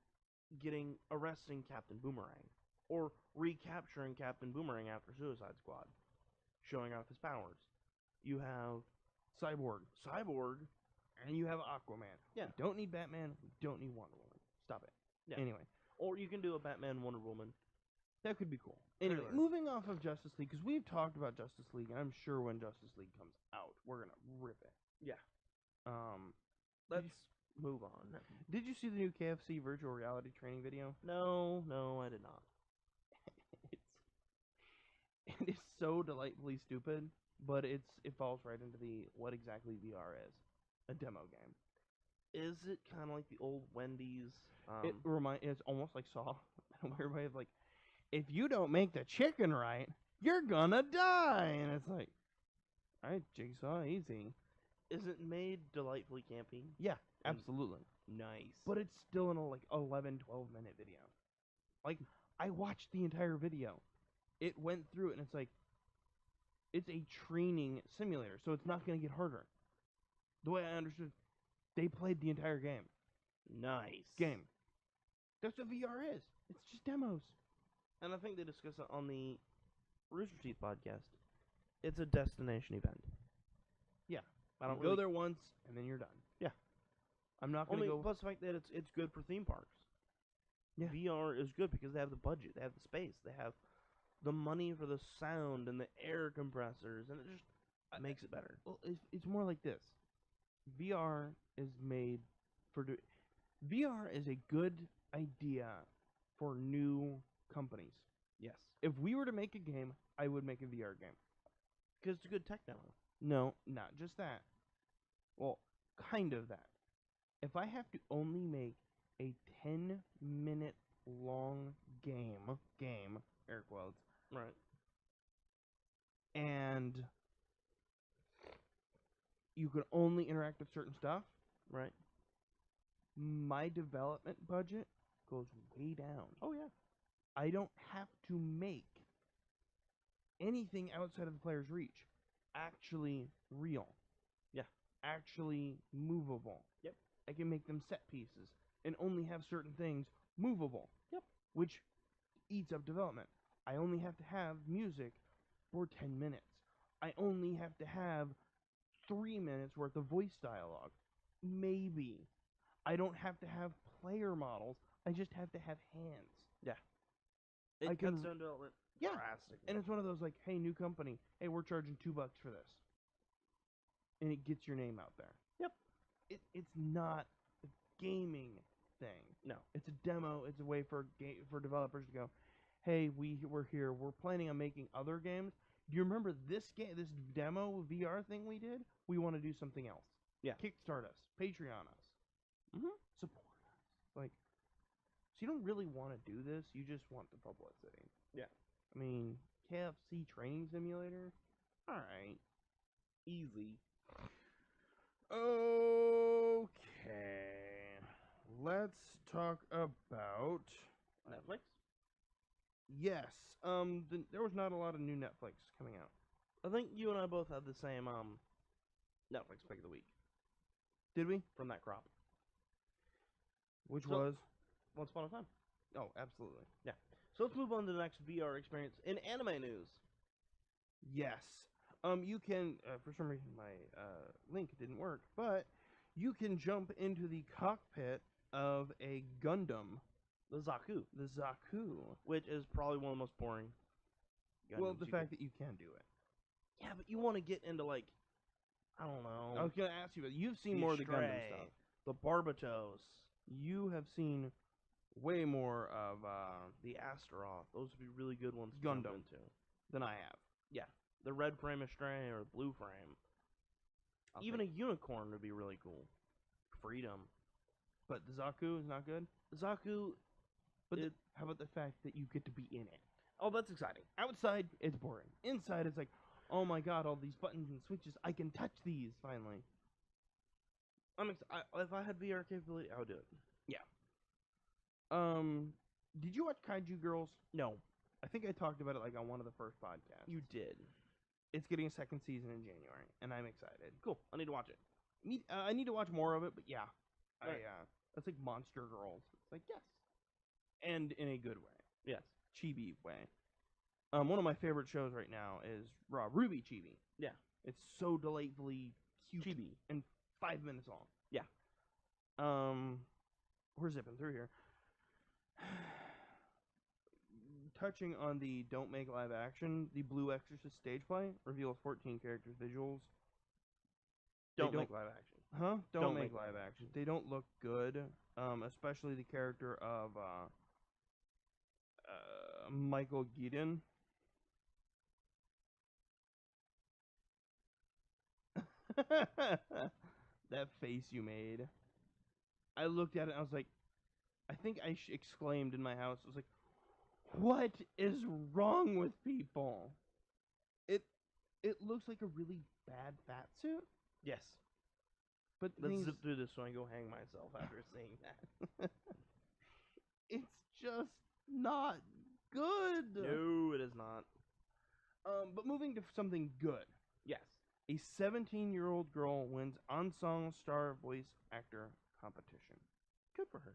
arresting Captain Boomerang, or recapturing Captain Boomerang after Suicide Squad, showing off his powers. You have Cyborg, and you have Aquaman. Yeah. We don't need Batman. We don't need Wonder Woman. Stop it. Yeah. Anyway. Or you can do a Batman Wonder Woman. That could be cool. Anyway, moving off of Justice League, because we've talked about Justice League, and I'm sure when Justice League comes out, we're gonna rip it. Yeah. Let's move on. Did you see the new KFC virtual reality training video? No, I did not. It is so delightfully stupid, but it falls right into the what exactly VR is. A demo game. Is it kind of like the old Wendy's? It's almost like Saw in a weird way of like, if you don't make the chicken right, you're gonna die, and it's like, all right, Jigsaw, easy. Is it made delightfully campy? Yeah, absolutely. Nice. But it's still in a like 11, 12-minute video. Like, I watched the entire video. It went through it, and it's like, it's a training simulator, so it's not going to get harder. The way I understood, they played the entire game. Nice. Game. That's what VR is. It's just demos. And I think they discuss it on the Rooster Teeth podcast. It's a destination event. Yeah. I don't go there once, and then you're done. Yeah. I'm not going to go... Plus the fact that it's good for theme parks. Yeah. VR is good because they have the budget, they have the space, they have the money for the sound and the air compressors, and it just makes it better. Well, it's more like this. VR is made for... VR is a good idea for new companies. Yes. If we were to make a game, I would make a VR game. Because it's a good tech demo. No, not just that. Well, kind of that. If I have to only make a 10-minute long game, air quotes, right, and you can only interact with certain stuff, right, my development budget goes way down. Oh, yeah. I don't have to make anything outside of the player's reach actually real. Yeah. Actually movable. Yep. I can make them set pieces and only have certain things movable. Yep. Which eats up development. I only have to have music for 10 minutes. I only have to have 3 minutes worth of voice dialogue. Maybe. I don't have to have player models. I just have to have hands. Yeah. I It can- cuts down development Yeah. drastically. And it's one of those like, hey, new company, hey, we're charging $2 for this. And it gets your name out there. Yep. It's not a gaming thing. No. It's a demo. It's a way for developers to go, hey, we're here. We're planning on making other games. Do you remember this game, this demo VR thing we did? We want to do something else. Yeah. Kickstart us. Patreon us. Mm-hmm. Support us. Like, so you don't really want to do this. You just want the publicity. Yeah. I mean, KFC training simulator? Alright. Easy. Okay. Let's talk about Netflix? yes. There was not a lot of new Netflix coming out. I think you and I both had the same Netflix pick of the week Did we? from that crop. Which So- was? Once upon a time. Oh, absolutely. So let's move on to the next VR experience in anime news. Yes. You can, for some reason my link didn't work, but you can jump into the cockpit of a Gundam, The Zaku, the Zaku. which is probably one of the most boring. Well, Gundams the you fact that you can do it. Yeah, but you want to get into like, I don't know. I was going to ask you, but you've seen the more of the Gundam Stray, stuff. The Barbatos, You have seen way more of the Astaroth. Those would be really good ones to jump Gundam. into. than I have. The red frame Astray or the blue frame. Even a unicorn would be really cool. Freedom. But the Zaku is not good. Zaku. But It- how about the fact that you get to be in it? Oh, that's exciting. Outside, it's boring. Inside, it's like, oh my god, all these buttons and switches. I can touch these finally. If I had VR capability, I would do it. Did you watch Kaiju Girls? No, I think I talked about it like on one of the first podcasts. you did. It's getting a second season in January, and I'm excited. Cool. I need to watch it. I need to watch more of it, but yeah, Right. it's like Monster Girls. It's like yes, and in a good way, Yes. chibi way. One of my favorite shows right now is Raw Ruby Chibi. Yeah. It's so delightfully cute Chibi. and 5 minutes long. Yeah. We're zipping through here. Touching on the don't make live action, the Blue Exorcist stage play reveals 14 characters, visuals. Don't make live action. Huh? Don't Don't make make live action. They don't look good. Especially the character of Michael Keaton. That face you made. I looked at it and I was like, I think I exclaimed in my house. I was like, what is wrong with people? It it looks like a really bad fat suit, Yes. but the Let's thing zip is, through this so I can go hang myself after seeing that. it's just not good. No, it is not. But moving to something good. Yes. A 17-year-old girl wins Unsung Star Voice Actor competition. Good for her.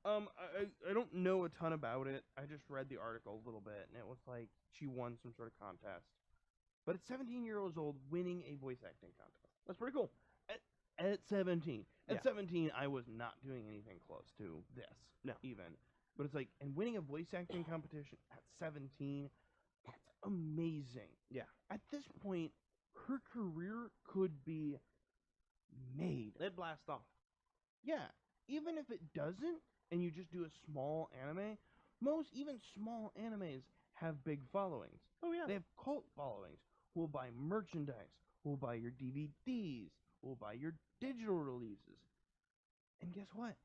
I don't know a ton about it. I just read the article a little bit, and it was like she won some sort of contest. But at 17 years old, winning a voice acting contest. That's pretty cool. At 17. At Yeah. 17, I was not doing anything close to this. No. Even. But it's like, and winning a voice acting competition at 17, that's amazing. Yeah. At this point, her career could be made. They'd blast off. Yeah. Even if it doesn't, and you just do a small anime, even small animes have big followings. Oh, yeah. They have cult followings who will buy merchandise, who will buy your DVDs, who will buy your digital releases. And guess what?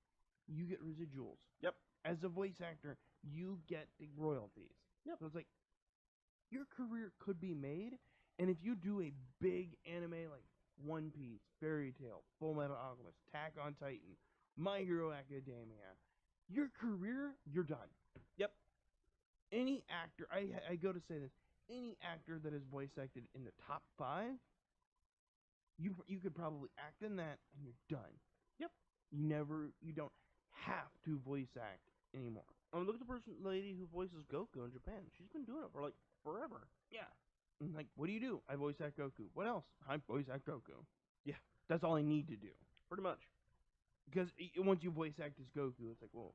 You get residuals. Yep. As a voice actor, you get the royalties. Yep. So it's like, your career could be made, and if you do a big anime like One Piece, Fairy Tail, Full Metal Alchemist, Attack on Titan, My Hero Academia, your career, you're done. Yep. Any actor, I go to say this, any actor that has voice acted in the top 5, you could probably act in that and you're done. Yep. You don't have to voice act anymore. I mean, look at the lady who voices Goku in Japan. She's been doing it for like forever. Yeah. And like, what do? I voice act Goku. What else? I voice act Goku. Yeah. That's all I need to do. Pretty much. Because once you voice act as Goku, it's like, well,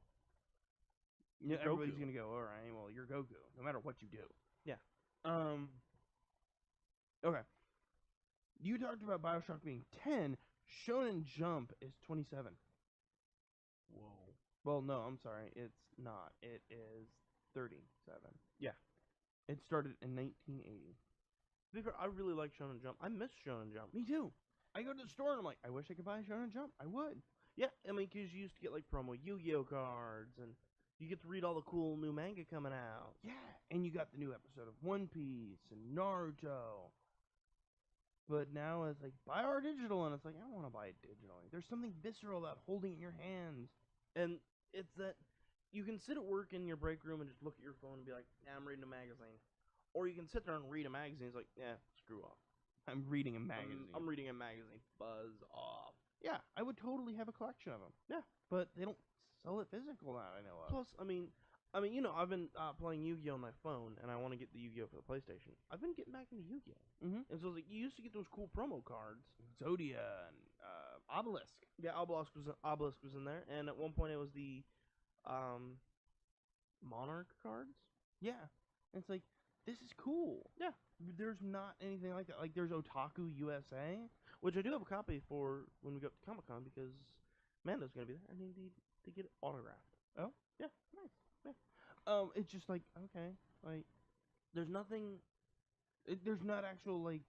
everybody's Goku. gonna go, all right, well, you're Goku, no matter what you do. Yeah. Okay. You talked about Bioshock being 10. Shonen Jump is 27. Whoa. Well, no, I'm sorry. It's not. It is 37. Yeah. It started in 1980. I really like Shonen Jump. I miss Shonen Jump. Me too. I go to the store and I'm like, I wish I could buy Shonen Jump. I would. Yeah, I mean, because you used to get like promo Yu-Gi-Oh cards, and you get to read all the cool new manga coming out. Yeah, and you got the new episode of One Piece and Naruto. But now it's like, buy our digital, and it's like, I don't want to buy it digitally. There's something visceral about holding it in your hands. And it's that you can sit at work in your break room and just look at your phone and be like, yeah, I'm reading a magazine. Or you can sit there and read a magazine. It's like, yeah, screw off. I'm reading a magazine. I'm reading a magazine. Buzz off. Yeah, I would totally have a collection of them. Yeah. But they don't sell it physical that I know of. Plus, I mean, you know, I've been playing Yu-Gi-Oh on my phone, and I want to get the Yu-Gi-Oh for the PlayStation. I've been getting back into Yu-Gi-Oh. Mm-hmm. And so it's like, you used to get those cool promo cards. Zodia and Obelisk. Yeah, Obelisk was in there, and at one point it was the Monarch cards. Yeah. And it's like, this is cool. Yeah. There's not anything like that. Like, there's Otaku USA. Which I do have a copy for when we go up to Comic-Con, because Mando's going to be there. I need to get it autographed. Oh? Yeah. Nice. Yeah. It's just like, okay. Like, There's nothing... there's not actual, like...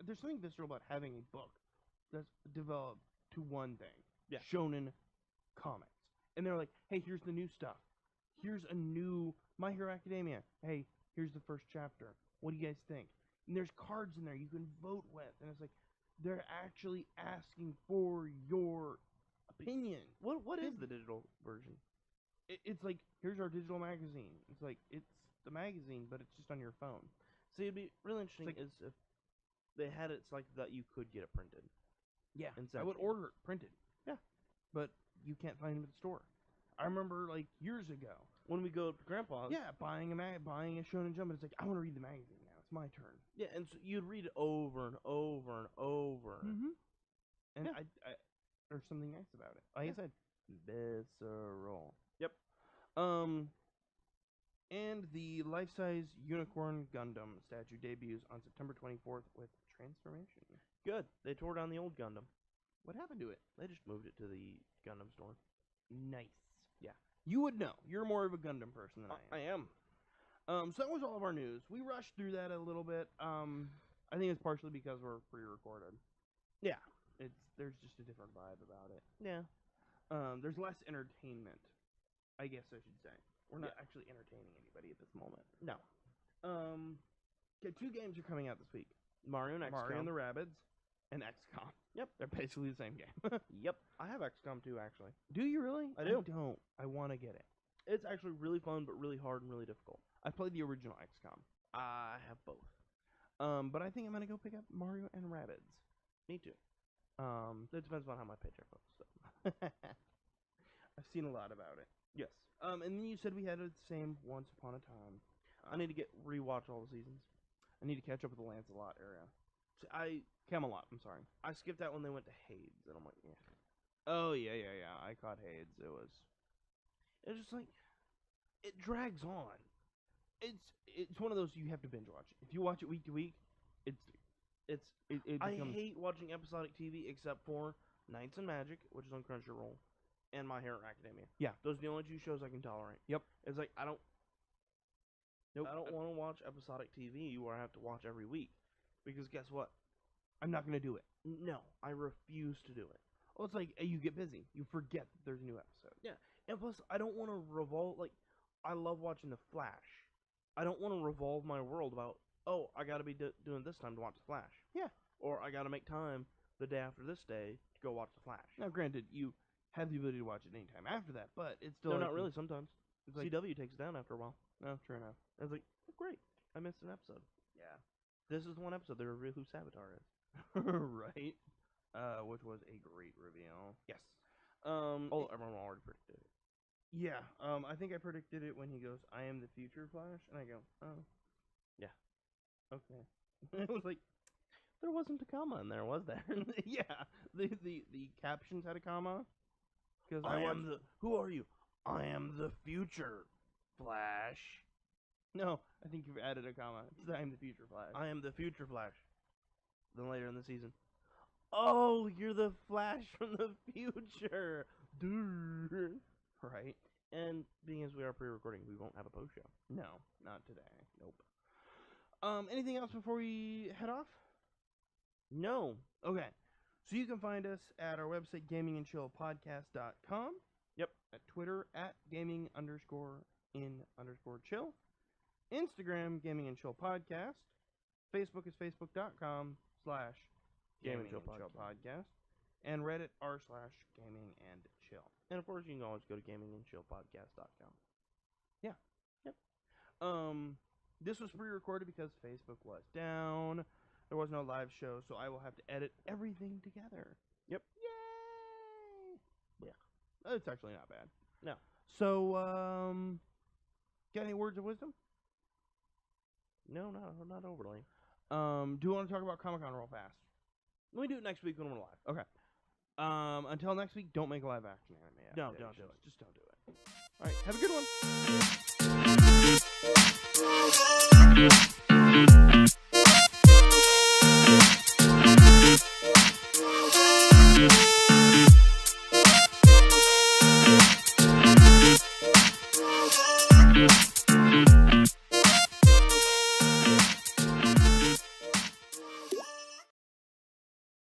There's something visceral about having a book that's developed to one thing. Yeah. Shonen comics. And they're like, hey, here's the new stuff. Here's a new My Hero Academia. Hey, here's the first chapter. What do you guys think? And there's cards in there you can vote with. And it's like, they're actually asking for your opinion. What is the digital version? It's like, here's our digital magazine. It's like, it's the magazine, but it's just on your phone. See, it'd be really interesting Like, is if they had it like that you could get it printed. Yeah, And I would so- order it printed. Yeah. But you can't find them at the store. I remember, like, years ago. When we go to Grandpa's... Yeah, buying a Shonen Jump, and it's like, I want to read the magazine now. It's my turn. Yeah, and so you'd read it over and over and over. Mm-hmm. And Yeah. I there's something nice about it. Like I said, visceral. Yep. And the life-size Unicorn Gundam statue debuts on September 24th with Transformation. Good. They tore down the old Gundam. What happened to it? They just moved it to the Gundam store. Nice. Yeah. You would know. You're more of a Gundam person than I am. I am. So that was all of our news. We rushed through that a little bit. I think it's partially because we're pre-recorded. Yeah. There's just a different vibe about it. Yeah. There's less entertainment, I guess I should say. We're not actually entertaining anybody at this moment. No. Okay, 2 games are coming out this week. Mario and XCOM. Mario and the Rabbids and XCOM. Yep. They're basically the same game. Yep. I have XCOM too, actually. Do you really? I do. I don't. I want to get it. It's actually really fun, but really hard and really difficult. I played the original XCOM. I have both. But I think I'm gonna go pick up Mario and Rabbids. Me too. It depends on how my paycheck looks. So. I've seen a lot about it. Yes. And then you said we had the same Once Upon a Time. I need to rewatch all the seasons. I need to catch up with the Lancelot area. Camelot, I'm sorry. I skipped out when they went to Hades, and I'm like, yeah. Oh, yeah. I caught Hades. It's just like, it drags on. It's one of those you have to binge watch. If you watch it week to week, it I becomes... hate watching episodic TV except for Knights and Magic, which is on Crunchyroll, and My Hero Academia. Yeah. Those are the only 2 shows I can tolerate. Yep. It's like, I don't Nope. want to watch episodic TV where I have to watch every week. Because guess what? I'm not going to do it. No, I refuse to do it. Well, it's like you get busy. You forget that there's a new episode. Yeah. And plus, I don't want to revolve, like, I love watching The Flash. I don't want to revolve my world about, oh, I got to be doing this time to watch The Flash. Yeah. Or I got to make time the day after this day to go watch The Flash. Now, granted, you have the ability to watch it anytime after that, but it's still... No, like not really, sometimes. It's like, CW takes it down after a while. No, true enough. I was like, oh, great, I missed an episode. Yeah. This is the one episode they reveal who Savitar is. Right. Which was a great reveal. Yes. Everyone already predicted it. Yeah. I think I predicted it when he goes, "I am the future Flash," and I go, "Oh, yeah, okay." It was like, there wasn't a comma in there, was there? Yeah. The captions had a comma. Because Who are you? I am the future Flash. No, I think you've added a comma. It's I am the future Flash. I am the future Flash. Then later in the season, oh, you're the Flash from the future. Dude. Right. And being as we are pre-recording, we won't have a post show. No, not today. Nope. Anything else before we head off? No. Okay. So you can find us at our website, gamingandchillpodcast.com. Yep. At Twitter, at gaming_in_chill. Instagram, Gaming and Chill Podcast. Facebook is facebook.com/Gaming and Chill Podcast. And Reddit r/Gaming and Chill. And of course, you can always go to gamingandchillpodcast.com. Yeah. Yep. This was pre-recorded because Facebook was down. There was no live show, so I will have to edit everything together. Yep. Yay! Yeah. It's actually not bad. No. So, got any words of wisdom? No, not overly. Do you want to talk about Comic-Con real fast? Let me do it next week when we're live. Okay. Until next week, don't make a live action anime. No, don't do it. Just don't do it. All right, have a good one.